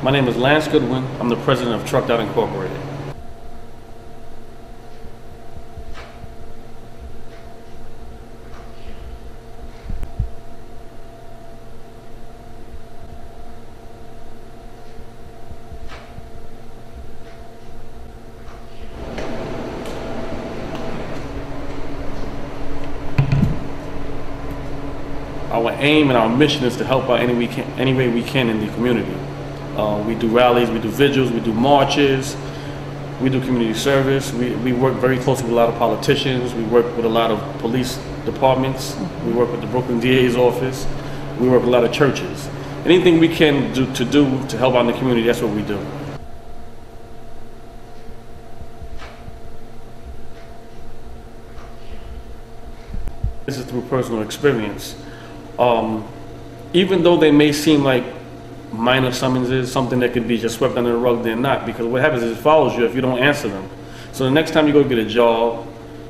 My name is Goodwin. I'm the president of Incoporated. Our aim and our mission is to help out any way we can in the community. We do rallies, we do vigils, we do marches, we do community service. We work very closely with a lot of politicians. We work with a lot of police departments. We work with the Brooklyn DA's office. We work with a lot of churches. Anything we can do to help out in the community, that's what we do. This is through personal experience. Even though they may seem like minor summonses, something that could be just swept under the rug, they're not, because what happens is it follows you if you don't answer them. So the next time you go get a job,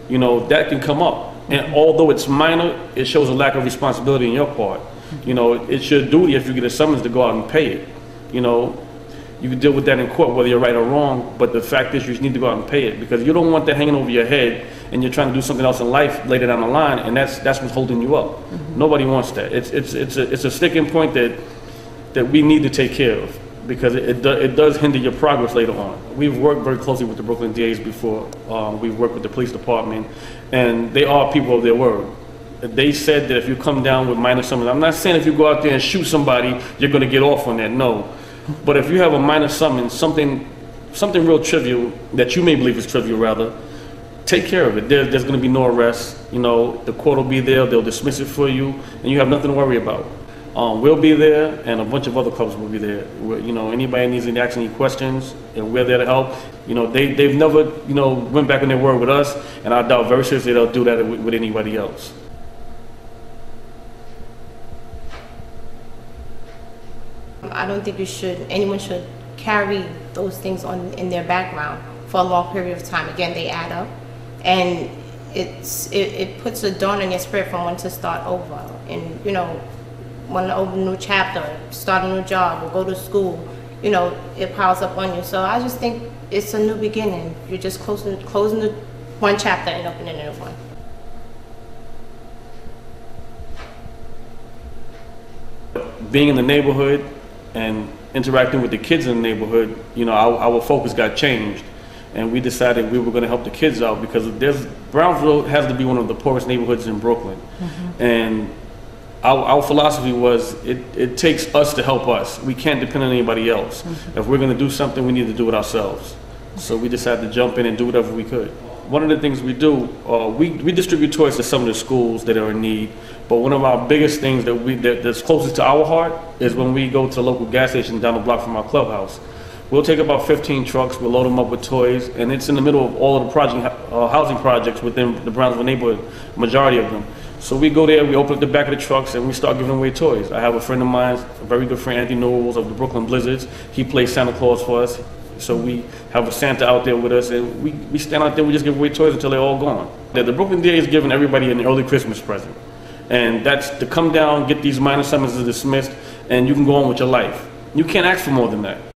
you know, that can come up. And although it's minor, it shows a lack of responsibility on your part. You know, it's your duty if you get a summons to go out and pay it. You know, you can deal with that in court, whether you're right or wrong, but the fact is you need to go out and pay it, because you don't want that hanging over your head and you're trying to do something else in life later down the line, and that's what's holding you up. Nobody wants that. It's a sticking point that we need to take care of, because it does hinder your progress later on. We've worked very closely with the Brooklyn DAs before. We've worked with the police department, and they are people of their word. They said that if you come down with minor summons, I'm not saying if you go out there and shoot somebody, you're going to get off on that, no. But if you have a minor summons, something real trivial, that you may believe is trivial rather, take care of it. There's going to be no arrest. You know, the court will be there, they'll dismiss it for you, and you have nothing to worry about. We'll be there, and a bunch of other clubs will be there. You know, anybody needs to ask any questions, and we're there to help. You know, they've never, you know, went back on their word with us, and I doubt very seriously they'll do that with anybody else. I don't think anyone should carry those things in their background for a long period of time. Again, they add up, and it puts a dawn in your spirit for one to start over, and you know, want to open a new chapter, start a new job, or go to school. You know, it piles up on you. So I just think it's a new beginning. You're just closing the one chapter and opening a new one. Being in the neighborhood and interacting with the kids in the neighborhood, you know, our focus got changed, and we decided we were going to help the kids out, because Brownsville has to be one of the poorest neighborhoods in Brooklyn. And our philosophy was it takes us to help us. We can't depend on anybody else. If we're going to do something, we need to do it ourselves. So we decided to jump in and do whatever we could. One of the things we do, we distribute toys to some of the schools that are in need, but one of our biggest things that's closest to our heart is when we go to the local gas station down the block from our clubhouse. We'll take about 15 trucks, we'll load them up with toys, and it's in the middle of all of the housing projects within the Brownsville neighborhood, majority of them. So we go there, we open up the back of the trucks, and we start giving away toys. I have a friend of mine, a very good friend, Anthony Knowles of the Brooklyn Blizzards. He plays Santa Claus for us. So we have a Santa out there with us, and we stand out there, we just give away toys until they're all gone. The Brooklyn DA is giving everybody an early Christmas present. And that's to come down, get these minor summonses dismissed, and you can go on with your life. You can't ask for more than that.